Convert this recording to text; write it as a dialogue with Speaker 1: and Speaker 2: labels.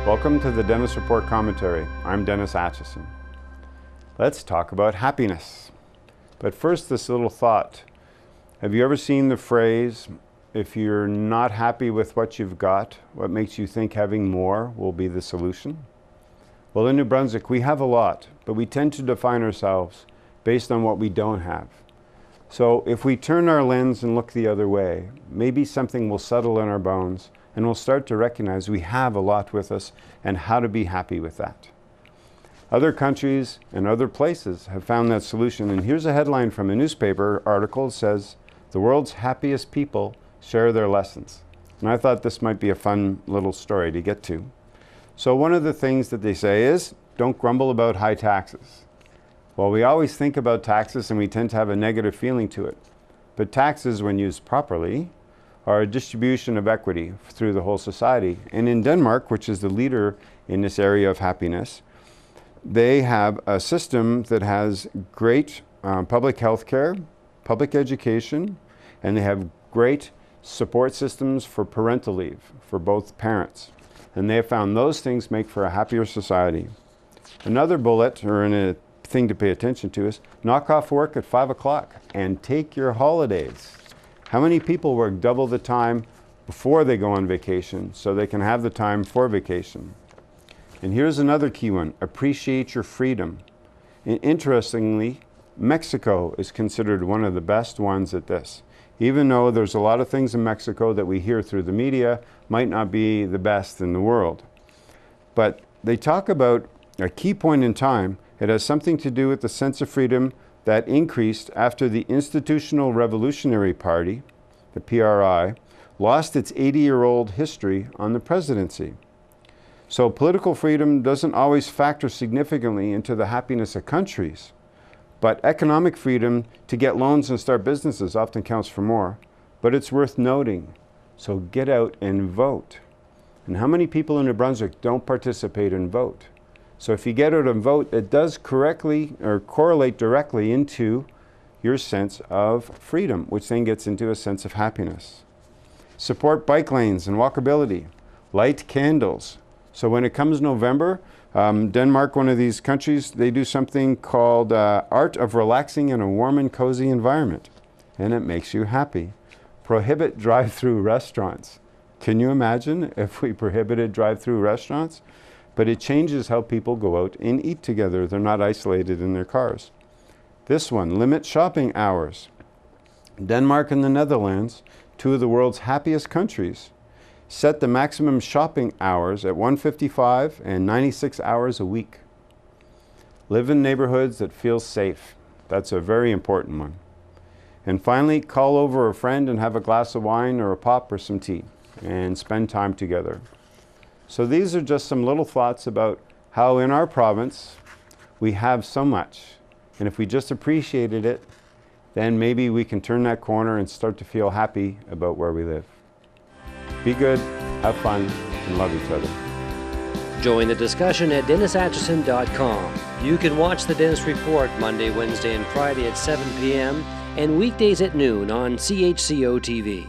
Speaker 1: Welcome to the Dennis Report Commentary. I'm Dennis Atchison. Let's talk about happiness. But first, this little thought. Have you ever seen the phrase, if you're not happy with what you've got, what makes you think having more will be the solution? Well, in New Brunswick, we have a lot, but we tend to define ourselves based on what we don't have. So if we turn our lens and look the other way, maybe something will settle in our bones and we'll start to recognize we have a lot with us and how to be happy with that. Other countries and other places have found that solution, and here's a headline from a newspaper article that says, "The world's happiest people share their lessons." And I thought this might be a fun little story to get to. So one of the things that they say is, don't grumble about high taxes. Well, we always think about taxes and we tend to have a negative feeling to it. But taxes, when used properly, are a distribution of equity through the whole society. And in Denmark, which is the leader in this area of happiness, they have a system that has great public health care, public education, and they have great support systems for parental leave for both parents. And they have found those things make for a happier society. Another bullet, or a thing to pay attention to, is knock off work at 5 o'clock and take your holidays. How many people work double the time before they go on vacation so they can have the time for vacation? And here's another key one, appreciate your freedom. And interestingly, Mexico is considered one of the best ones at this. Even though there's a lot of things in Mexico that we hear through the media might not be the best in the world. But they talk about a key point in time. It has something to do with the sense of freedom that increased after the Institutional Revolutionary Party, the PRI, lost its 80-year-old history on the presidency. So political freedom doesn't always factor significantly into the happiness of countries, but economic freedom to get loans and start businesses often counts for more. But it's worth noting, so get out and vote. And how many people in New Brunswick don't participate and vote? So if you get out and vote, it does correctly or correlate directly into your sense of freedom, which then gets into a sense of happiness. Support bike lanes and walkability. Light candles. So when it comes November, Denmark, one of these countries, they do something called Art of Relaxing in a Warm and Cozy Environment. And it makes you happy. Prohibit drive-through restaurants. Can you imagine if we prohibited drive-through restaurants? But it changes how people go out and eat together. They're not isolated in their cars. This one, limit shopping hours. Denmark and the Netherlands, two of the world's happiest countries, set the maximum shopping hours at 155 and 96 hours a week. Live in neighborhoods that feel safe. That's a very important one. And finally, call over a friend and have a glass of wine or a pop or some tea and spend time together. So these are just some little thoughts about how in our province we have so much. And if we just appreciated it, then maybe we can turn that corner and start to feel happy about where we live. Be good, have fun, and love each other.
Speaker 2: Join the discussion at DennisAtchison.com. You can watch the Dennis Report Monday, Wednesday, and Friday at 7 p.m. and weekdays at noon on CHCO TV.